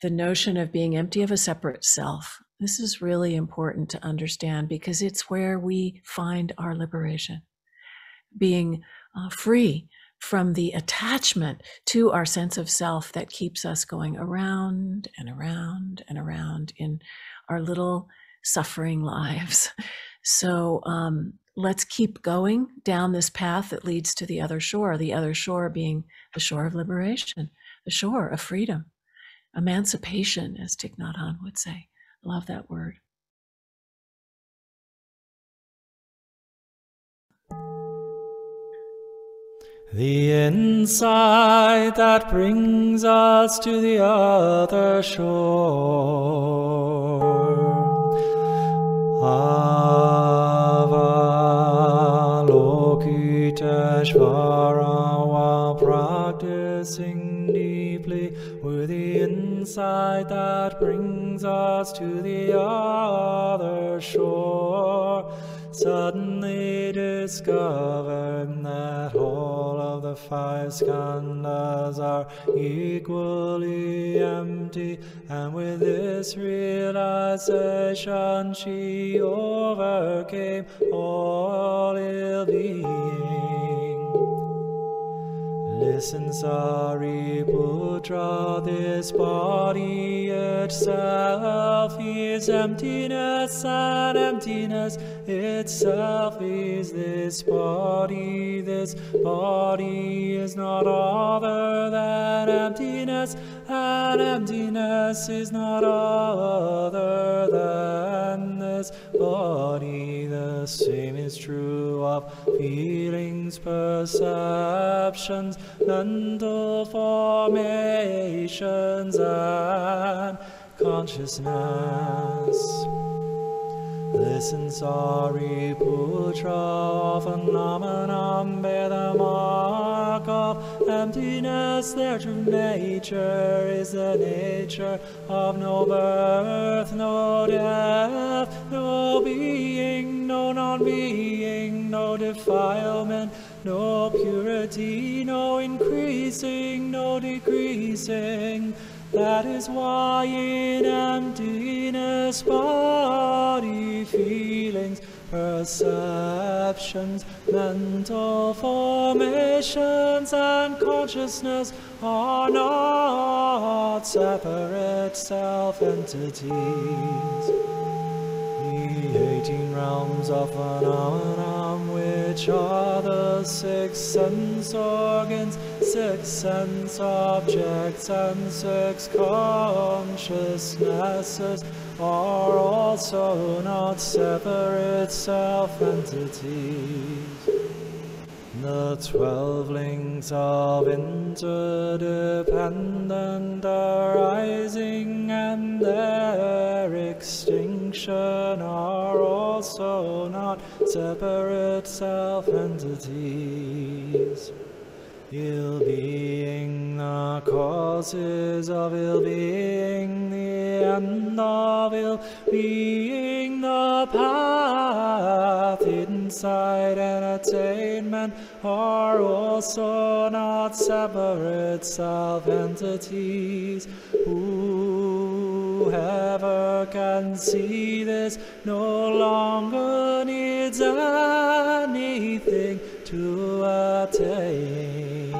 notion of being empty of a separate self. This is really important to understand because it's where we find our liberation, being free from the attachment to our sense of self that keeps us going around and around and around in our little suffering lives. So let's keep going down this path that leads to the other shore being the shore of liberation, the shore of freedom, emancipation, as Thich Nhat Hanh would say. Love that word. The insight that brings us to the other shore. Avalokiteshvara, while practicing deeply with the insight that brings us to the other shore, suddenly discovered that all of the five skandhas are equally empty, and with this realization she overcame all ill being. Listen, Sariputra, this body itself is emptiness, and emptiness itself is this body. This body is not other than emptiness, and emptiness is not other than this body. The same is true of feelings, perceptions, mental formations, and consciousness. Listen, Sariputra, phenomenon bear the mark of emptiness. Their true nature is the nature of no birth, no death, no being, no non-being, no defilement, no purity, no increasing, no decreasing. That is why in emptiness, body, feelings, perceptions, mental formations, and consciousness are not separate self-entities. The 18 realms of phenomenon, which are the 6 sense organs, 6 sense objects, and 6 consciousnesses, are also not separate self-entities. The 12 links of interdependent arising and their extinction are also not separate self-entities. Ill-being, the causes of ill-being, the end of ill-being, the path, insight, and attainment are also not separate self-entities. Whoever can see this no longer needs anything to attain.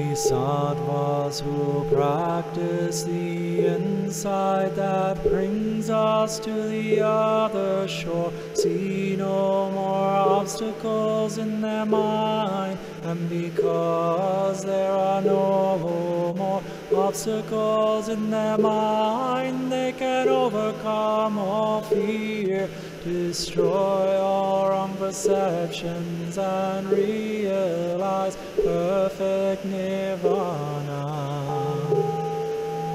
Bodhisattvas who practice the insight that brings us to the other shore see no more obstacles in their mind, and because there are no more obstacles in their mind, they can overcome all fear, destroy all wrong perceptions, and realize perfect nirvana.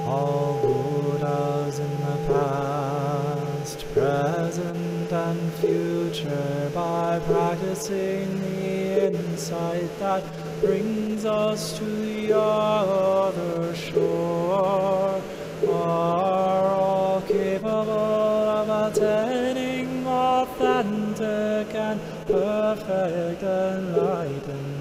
All Buddhas in the past, present, and future, by practicing the insight that brings us to the other shore, are all capable of attaining authentic and perfect enlightenment.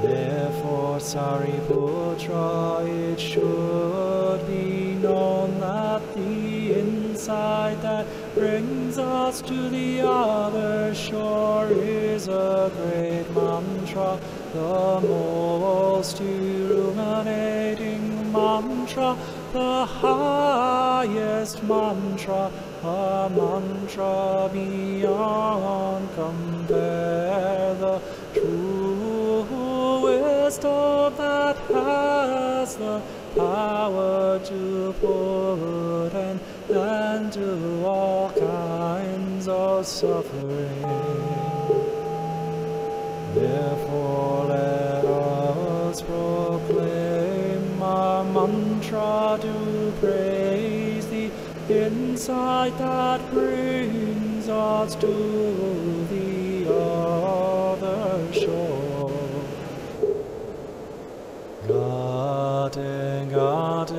Therefore, Sariputra, it should be known that the insight that brings us to the other shore is a great mantra, the most illuminating mantra, the highest mantra, a mantra beyond compare, the true wisdom that has the power to put an end to all kinds of suffering. Therefore let us proclaim our mantra to praise the insight that brings us to the other shore. Gate gate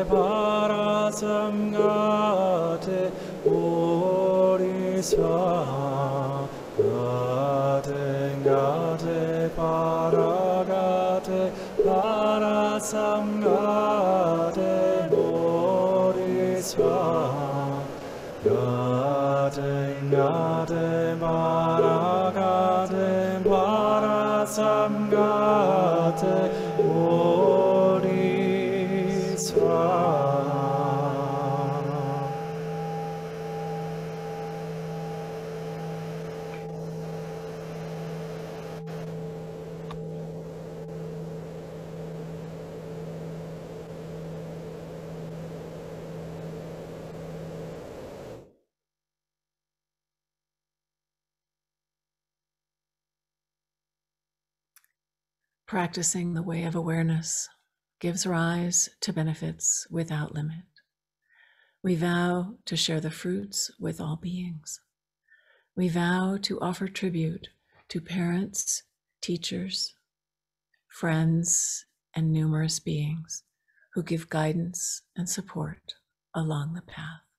parasangate bodhisattva. Gate parasangate bodhisattva. Practicing the way of awareness gives rise to benefits without limit. We vow to share the fruits with all beings. We vow to offer tribute to parents, teachers, friends, and numerous beings who give guidance and support along the path.